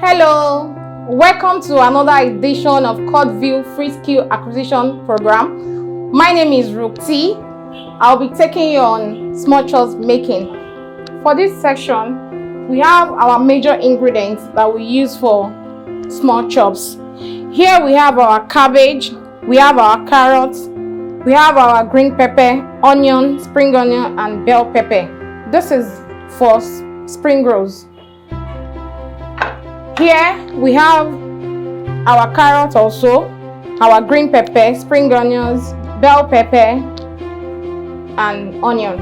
Hello, welcome to another edition of Codeview Free Skill Acquisition Program. My name is Rukti. I'll be taking you on small chops making. For this section, we have our major ingredients that we use for small chops. Here we have our cabbage, we have our carrots, we have our green pepper, onion, spring onion, and bell pepper. This is for spring rolls. Here we have our carrots also, our green pepper, spring onions, bell pepper, and onion.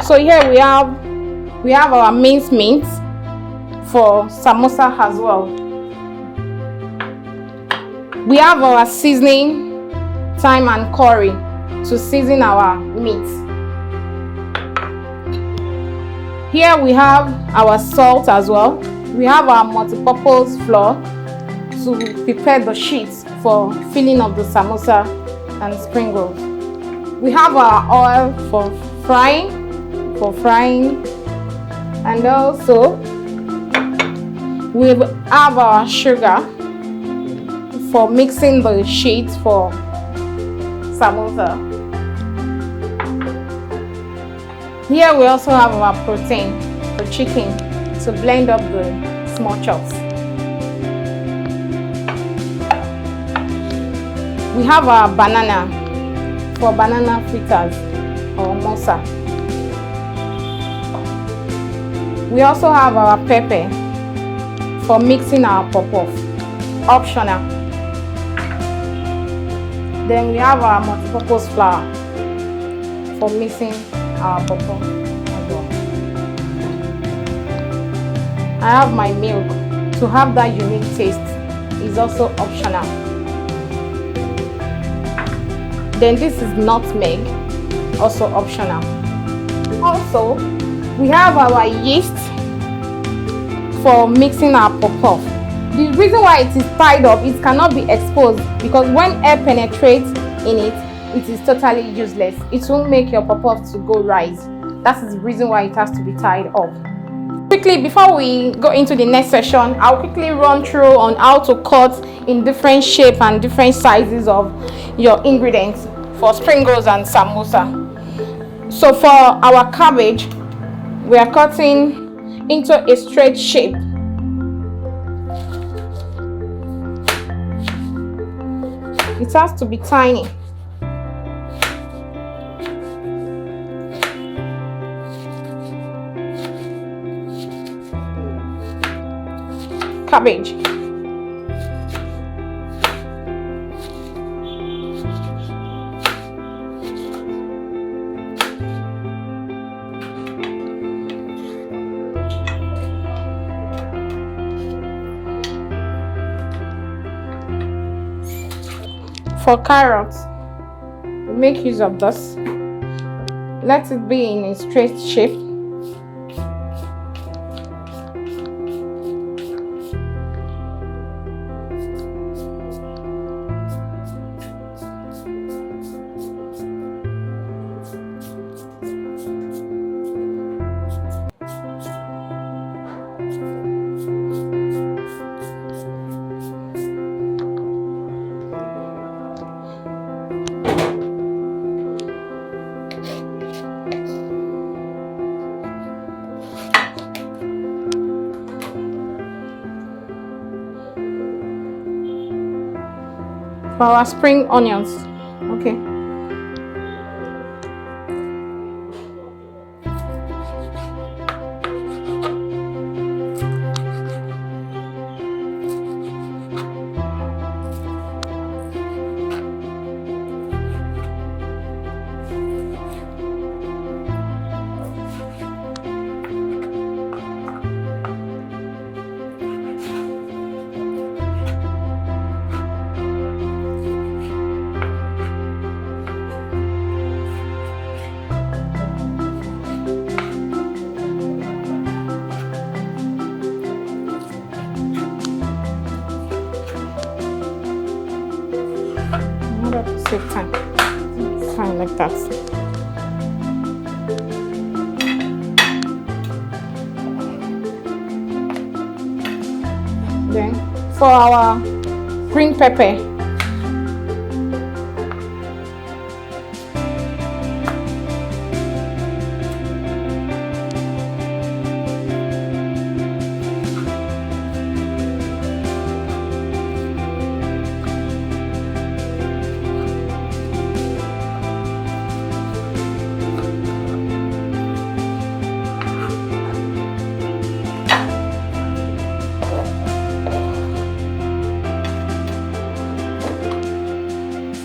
So here we have our minced meat for samosa as well. We have our seasoning, thyme and curry to season our meat. Here we have our salt as well. We have our multi-purpose flour to prepare the sheets for filling of the samosa and spring rolls. We have our oil for frying, and also we have our sugar for mixing the sheets for samosa. Here we also have our protein for chicken to blend up the small chops. We have our banana for banana fritters or mosa. We also have our pepper for mixing our pop-off, optional. Then we have our multi-purpose flour for mixing our pop-off as well. I have my milk to have that unique taste, is also optional. Then this is nutmeg, also optional. Also, we have our yeast for mixing our pop-off. The reason why it is tied up, it cannot be exposed because when air penetrates in it, it is totally useless. It won't make your pop-off to go rise. That is the reason why it has to be tied up. Quickly, before we go into the next session, I'll quickly run through on how to cut in different shape and different sizes of your ingredients for spring rolls and samosa. So for our cabbage, we are cutting into a straight shape. It has to be tiny. Cabbage. For carrots, we make use of this. Let it be in a straight shape. For our spring onions, okay. Save time. It's fine like that. Then for our green pepper,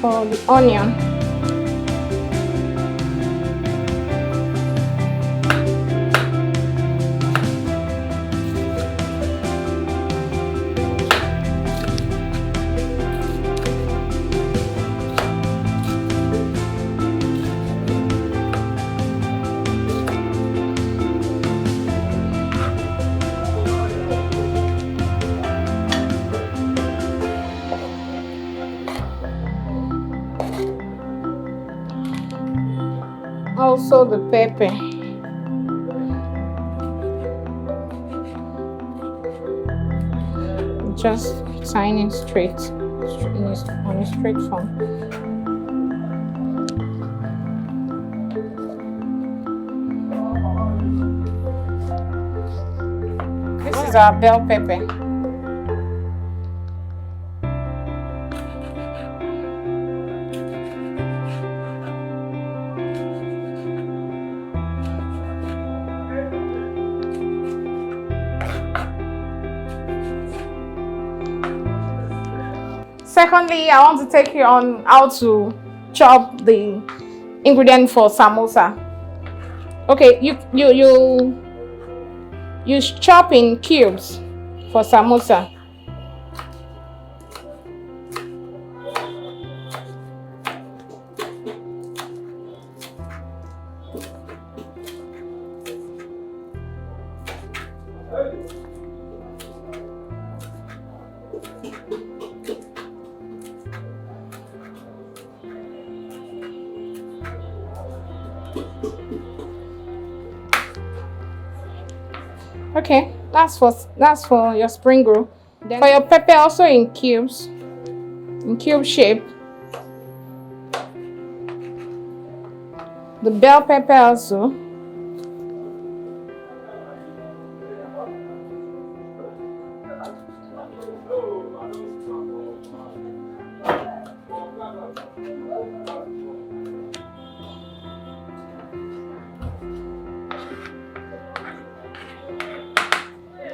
for the onion, also the pepper. Just tiny straight on a straight form. This is our bell pepper. Secondly, I want to take you on how to chop the ingredient for samosa. Okay, you chop in cubes for samosa. Okay, that's for your spring roll. Then for your pepper, also in cubes, in cube shape. The bell pepper also.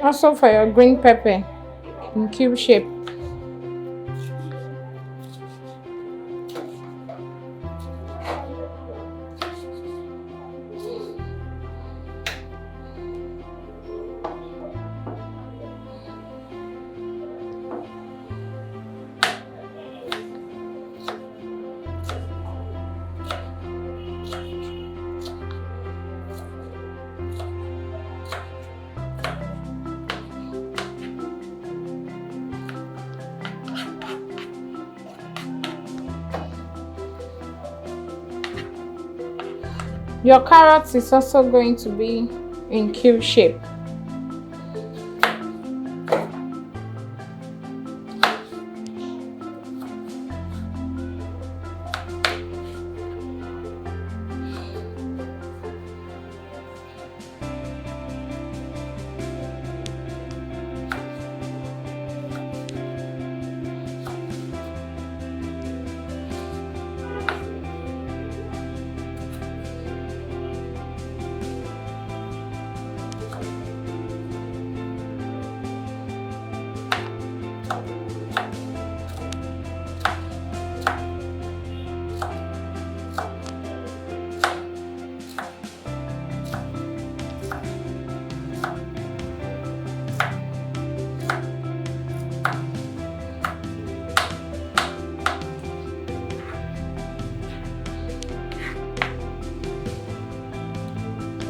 Also for your green pepper in cube shape. Your carrots is also going to be in cube shape.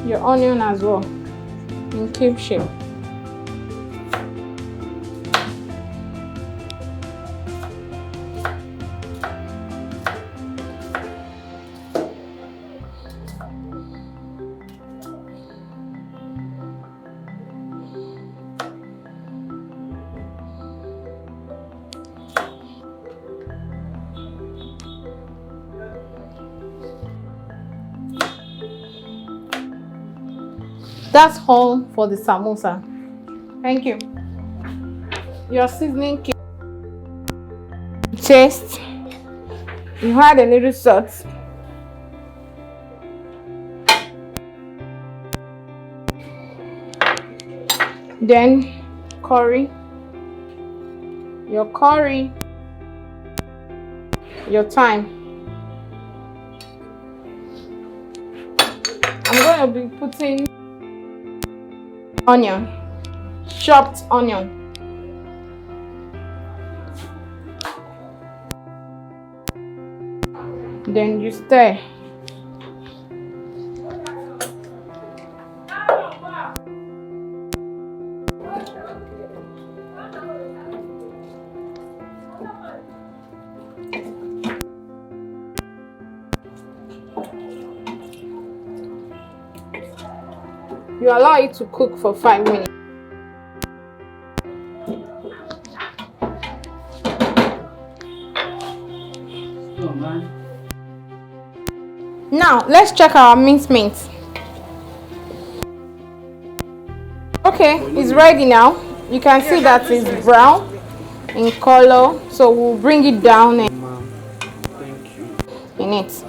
Your onion as well in cube shape. That's all for the samosa. Thank you. Your seasoning cube. Taste. You add a little salt. Then curry. Your curry. Your thyme. I'm going to be putting onion, chopped onion. Then you stir. You allow it to cook for 5 minutes. Now let's check our mincemeat. Okay, it's ready now. You can see that it's brown in color, so we'll bring it down in it.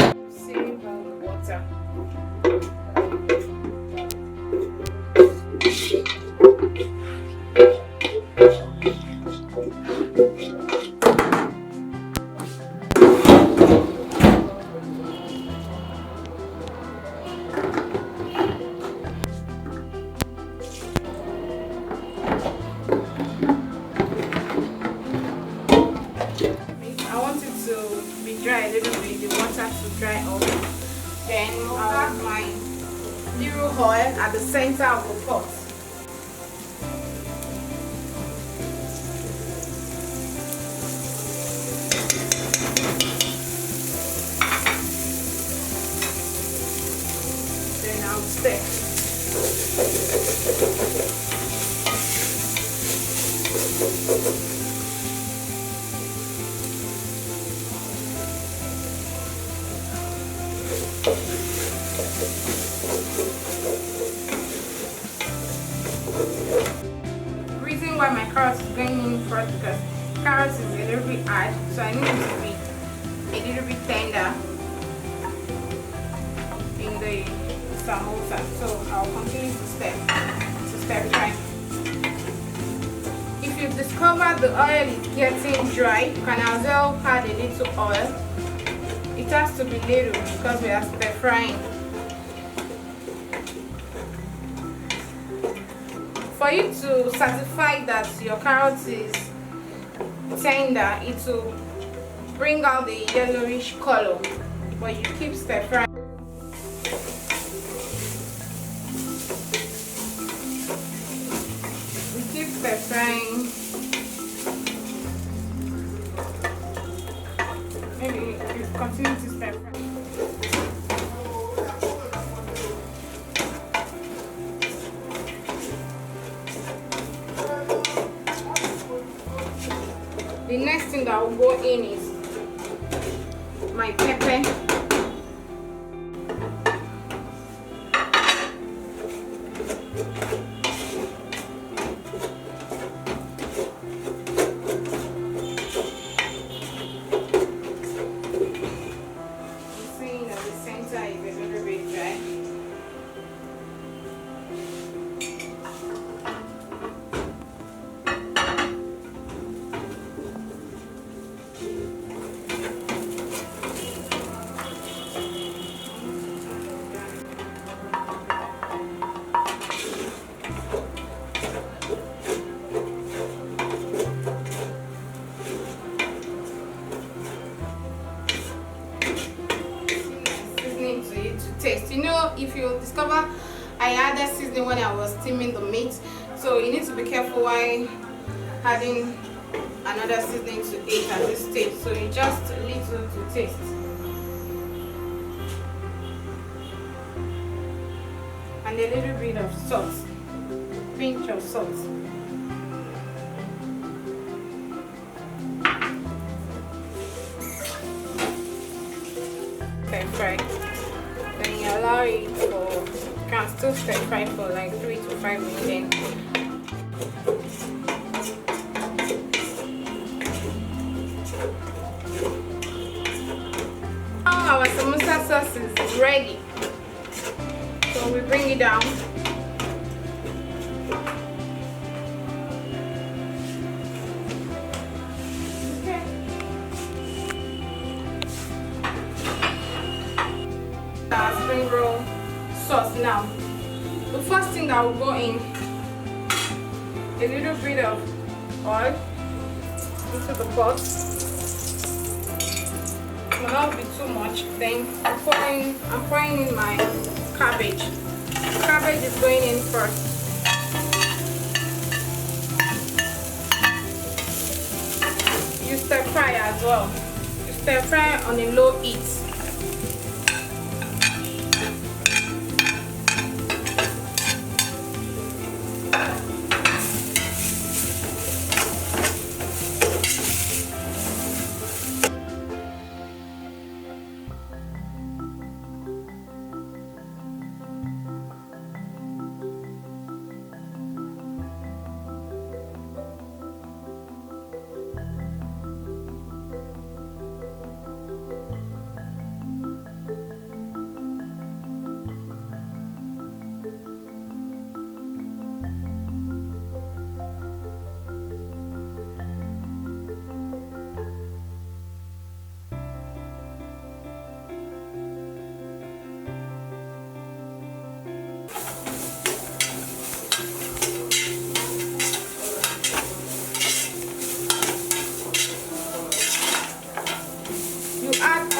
Dry a little bit, the water to dry off. Then I'll have my little oil at the center of the pot. Then I'll stir. The reason why my carrots is going in first because carrots is a little bit hard, so I need it to be a little bit tender in the samosa. So I'll continue to stir fry. If you discover the oil is getting dry, you can as well add a little oil. It has to be little because we are stir frying. For you to certify that your carrot is tender, it will bring out the yellowish color, but you keep stir frying. We keep stir frying. Maybe you continue to stir fry. The next thing that will go in is my pepper. Seeing that the center is a little bit dry. Taste. You know, if you discover I added seasoning when I was steaming the meat, so you need to be careful while adding another seasoning to it at this stage. So you just a little to taste. And a little bit of salt, pinch of salt. Okay, right. Then you allow it for now still stir fry for like 3 to 5 minutes. Now our samosa sauce is ready, so we bring it down. Okay. Our spring roll sauce now. The first thing that will go in, a little bit of oil into the pot. It will not be too much. Then I'm pouring in my cabbage. Cabbage is going in first. You stir fry as well. You stir fry on a low heat.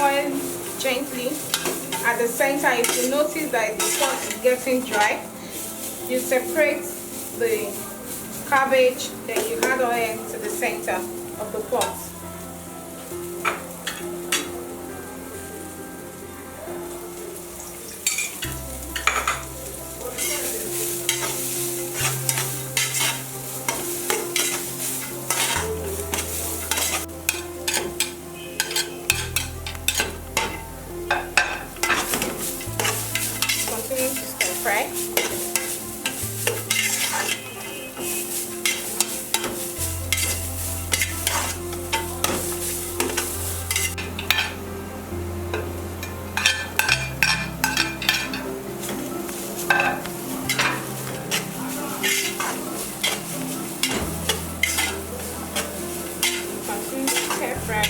Oil gently at the center. If you notice that the pot is getting dry, you separate the cabbage, then you add oil to the center of the pot. Fry. Continue to stir fry.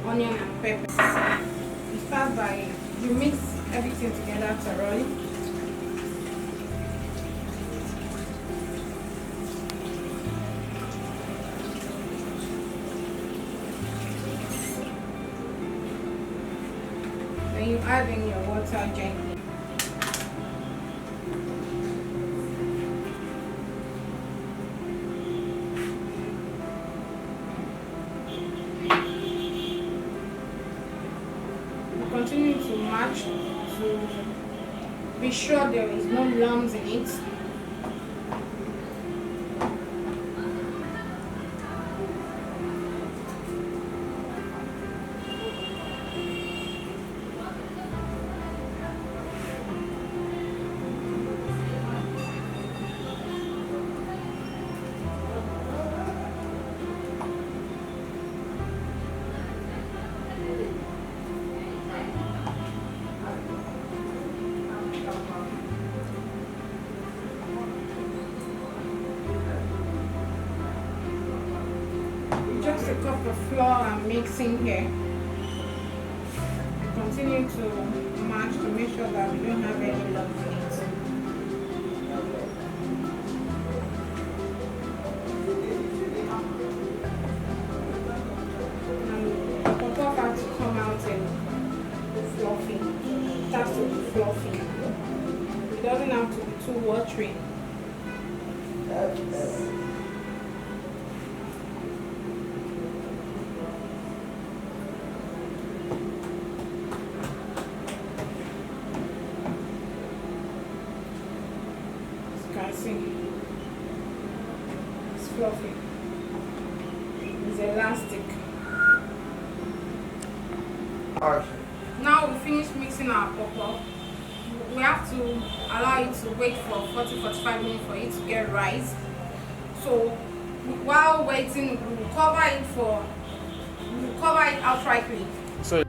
Onion and pepper. You start by, you mix everything together thoroughly. Then you add in your water gently. continue to match to be sure there is no lumps in it. Just a cup of flour I'm mixing here. Continue to match to make sure that we don't have any lumps in it. And the puff has to come out in fluffy. It has to be fluffy. It doesn't have to be too watery. It's fluffy. It's elastic. Now we finish mixing our pawpaw. We have to allow it to wait for 40-45 minutes for it to get rise. So while waiting, we'll cover it outrightly. So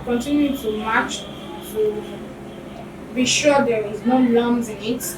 continue to match to be sure there is no lumps in it.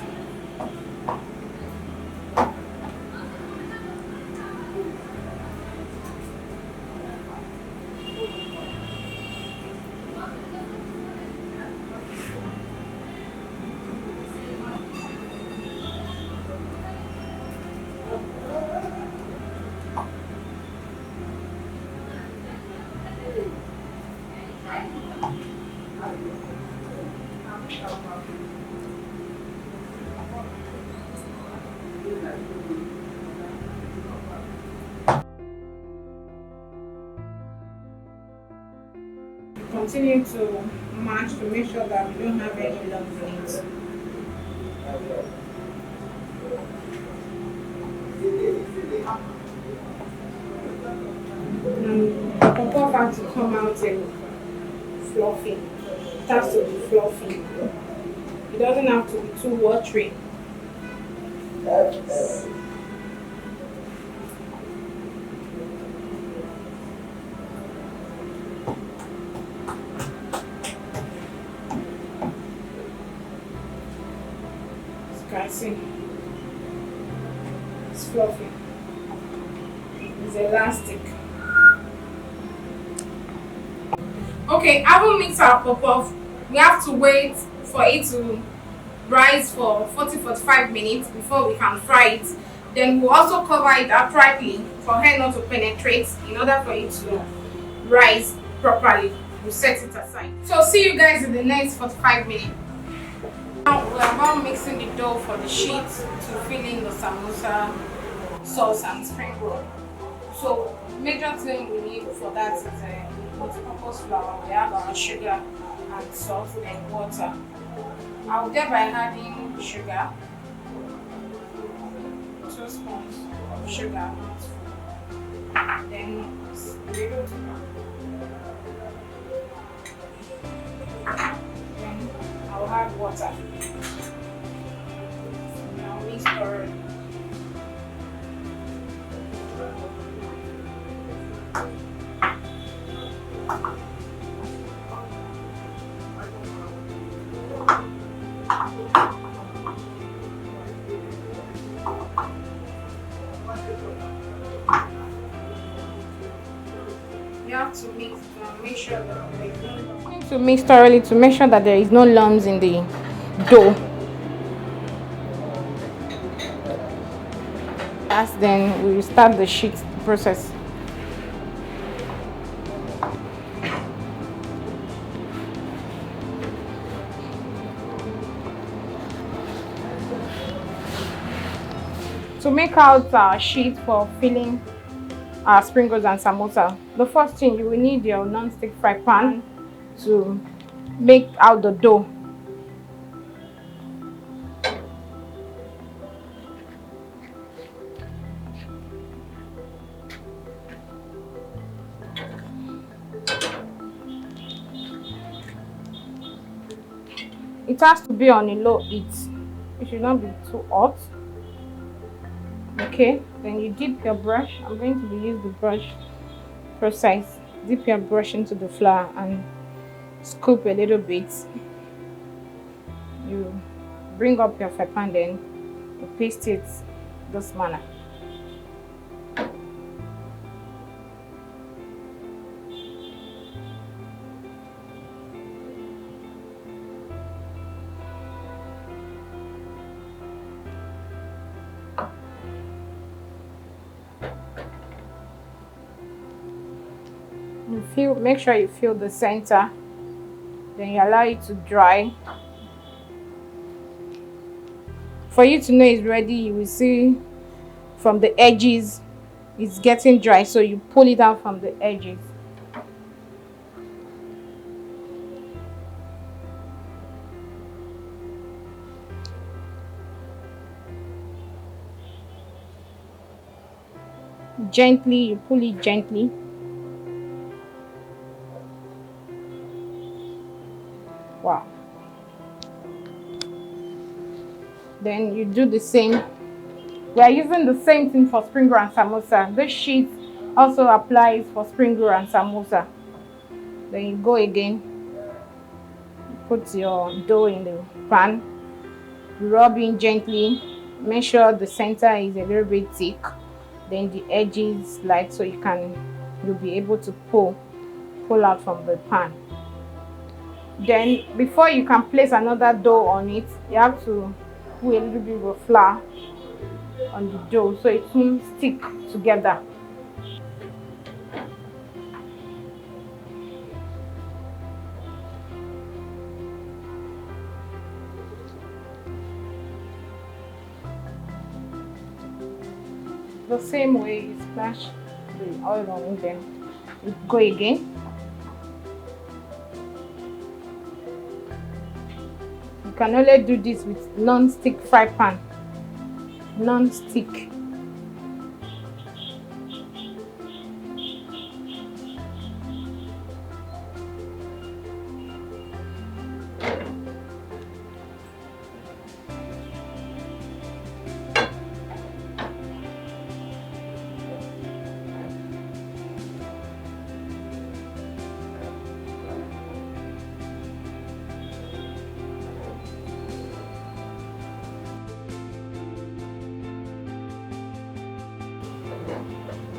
Continue to match to make sure that we don't have any lumps in it. And the pawpaw has to come out in fluffy. It has to be fluffy. It doesn't have to be too watery. As you can see, it's fluffy. It's elastic. Okay, after mix our puff, we have to wait for it to rise for 40-45 minutes before we can fry it. Then we'll also cover it uprightly for hair not to penetrate in order for it to rise properly. We'll set it aside. So see you guys in the next 45 minutes. Now we're about mixing the dough for the sheet to fill in the samosa sauce and spring roll. So major thing we need for that is multi-purpose flour. We have our sugar and salt and water. I'll get by adding sugar, 2 spoons of sugar, then little, then I'll add water. Now mix thoroughly. You have to mix to make sure that there is no lumps. To mix thoroughly to make sure that there is no lumps in the dough. As then we will start the sheet process. To make out our sheet for filling our spring rolls and samosa, the first thing you will need your non-stick fry pan to make out the dough. It has to be on a low heat. It should not be too hot. Okay, then you dip your brush. I'm going to use the brush process. Dip your brush into the flour and scoop a little bit. You bring up your fry pan, then you paste it this manner. Make sure you fill the center, then you allow it to dry. For you to know it's ready, you will see from the edges it's getting dry, so you pull it out from the edges. Gently, you pull it gently. Wow. Then you do the same. We are using the same thing for spring roll and samosa. This sheet also applies for spring roll and samosa. Then you go again, you put your dough in the pan, rub in gently, make sure the center is a little bit thick, then the edges light, so you'll be able to pull out from the pan. Then before you can place another dough on it, you have to put a little bit of flour on the dough so it won't stick together. The same way you splash the oil on it, then you go again. You can only do this with non-stick fry pan. Non-stick.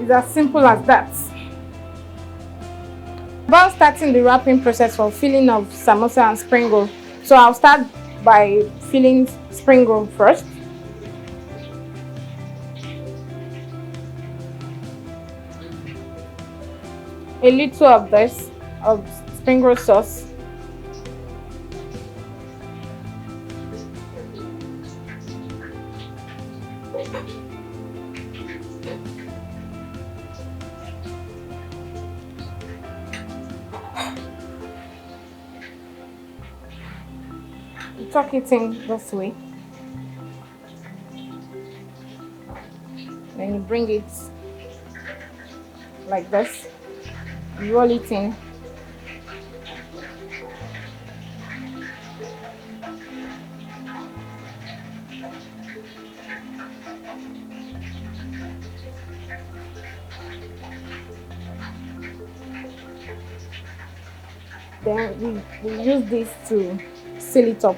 It's as simple as that. About starting the wrapping process for filling of samosa and spring roll. So I'll start by filling spring roll first. A little of this, of spring roll sauce. You tuck it in this way. Then you bring it like this. You roll it in. Then we use this to seal it up.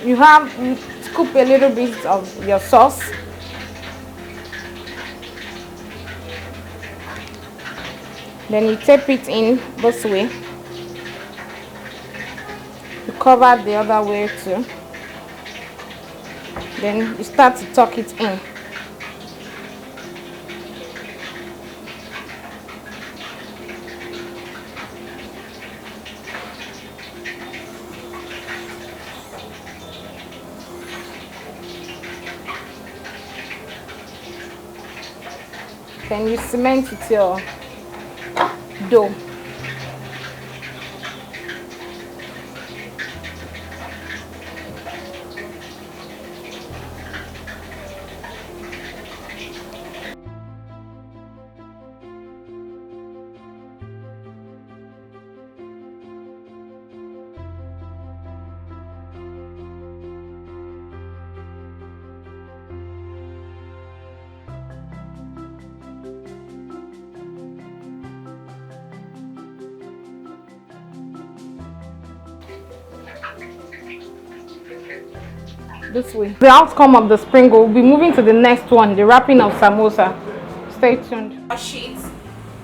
You scoop a little bit of your sauce. Then you tape it in this way. You cover the other way too. Then you start to tuck it in. Then you cement with your dough. This way. The outcome of the spring roll will be moving to the next one, the wrapping of samosa. Stay tuned. Our sheets,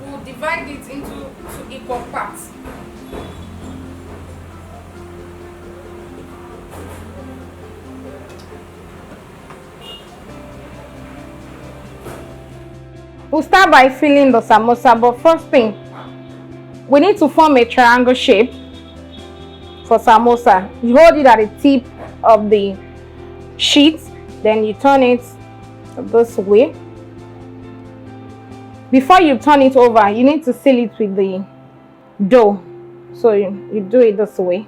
we'll divide it into 2 equal parts. We'll start by filling the samosa, but first thing, we need to form a triangle shape for samosa. You hold it at the tip of the sheet, then you turn it this way. Before you turn it over, you need to seal it with the dough. So you do it this way.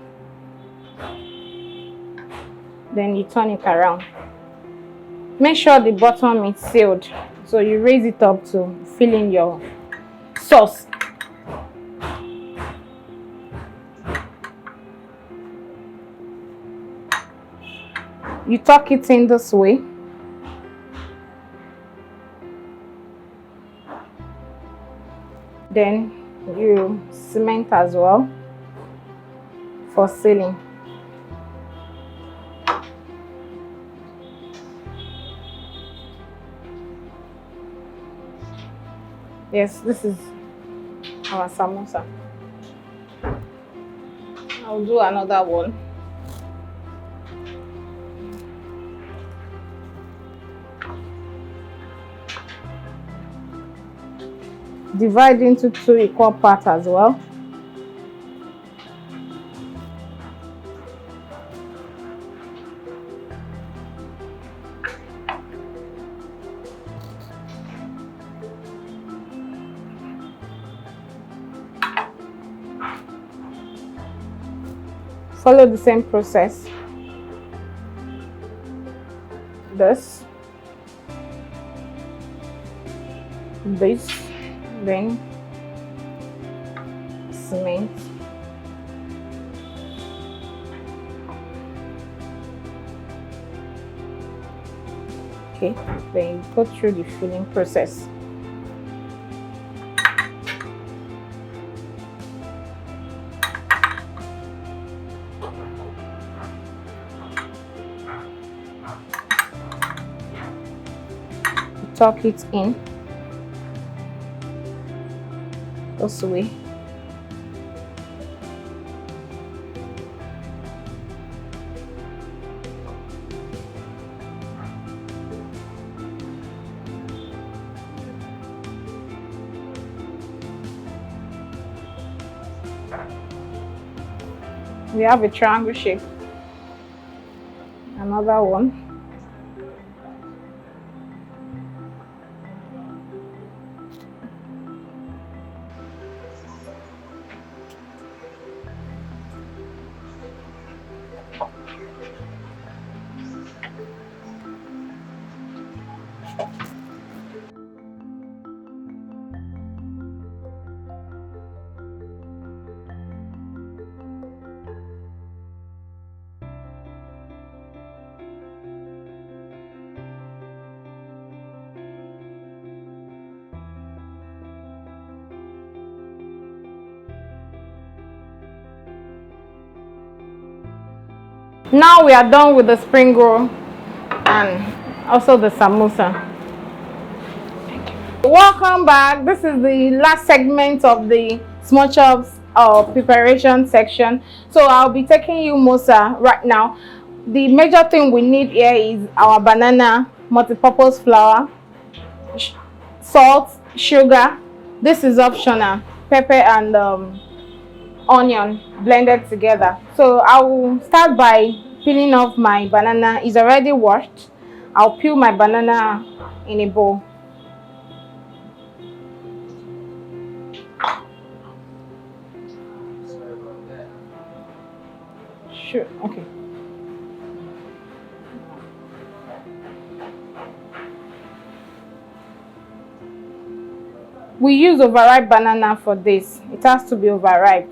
Then you turn it around. Make sure the bottom is sealed. So you raise it up to fill in your sauce. You tuck it in this way. Then you cement as well for sealing. Yes, this is our samosa. I'll do another one. Divide into 2 equal parts as well. Follow the same process. This, then cement. Okay, then go through the filling process. tuck it in this way. We have a triangle shape. Another one. Now we are done with the spring roll and also the samosa. Welcome back. This is the last segment of the small chops preparation section. So I'll be taking you Mosa right now. The major thing we need here is our banana, multi-purpose flour, salt, sugar. This is optional, pepper and onion blended together. So I will start by peeling off my banana. It's already washed. I'll peel my banana in a bowl. Sure, okay. We use overripe banana for this. It has to be overripe.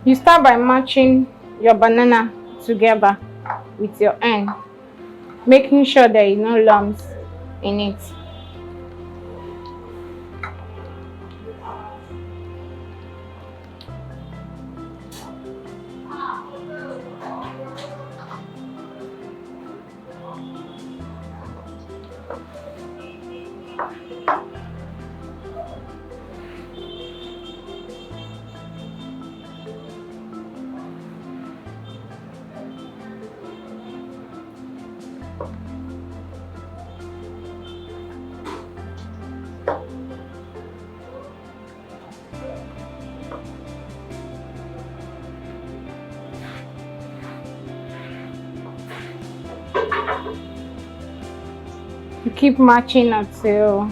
You start by matching your banana together with your end, making sure there is no lumps in it. You keep matching until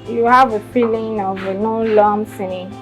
you have a feeling of no lumps in it.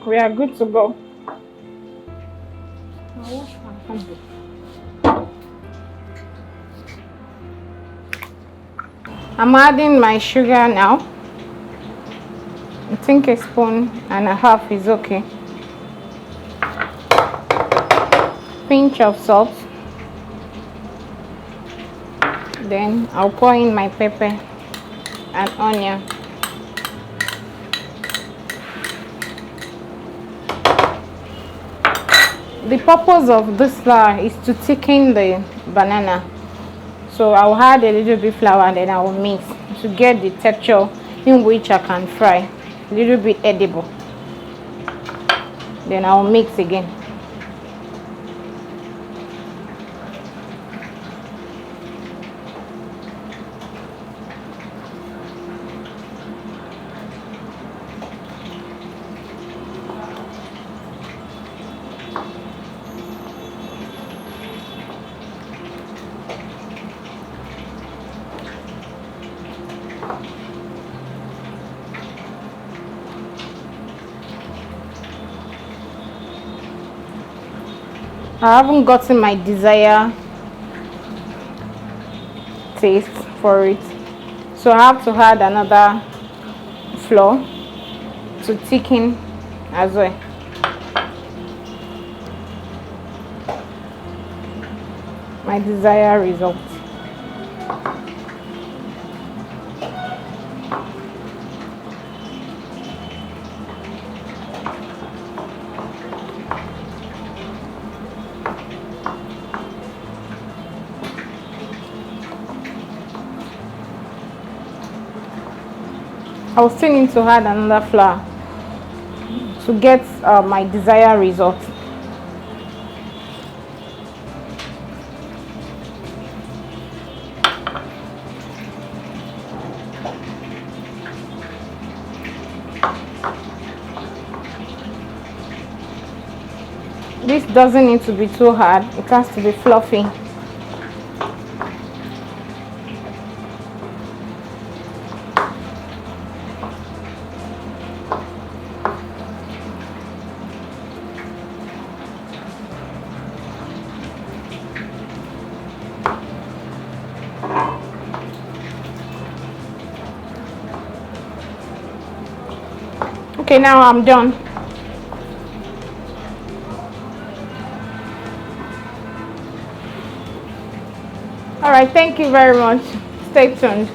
We are good to go. I'll wash my hands. I'm adding my sugar now. I think a spoon and a half is okay. Pinch of salt. Then I'll pour in my pepper and onion. The purpose of this flour is to thicken the banana. So I'll add a little bit flour and then I will mix to get the texture in which I can fry. A little bit edible. Then I'll mix again. I haven't gotten my desired taste for it, so I have to add another flour to thicken as well. My desired result. I will still need to add another flour to get my desired result. This doesn't need to be too hard, it has to be fluffy. Okay, now I'm done. All right, thank you very much. Stay tuned.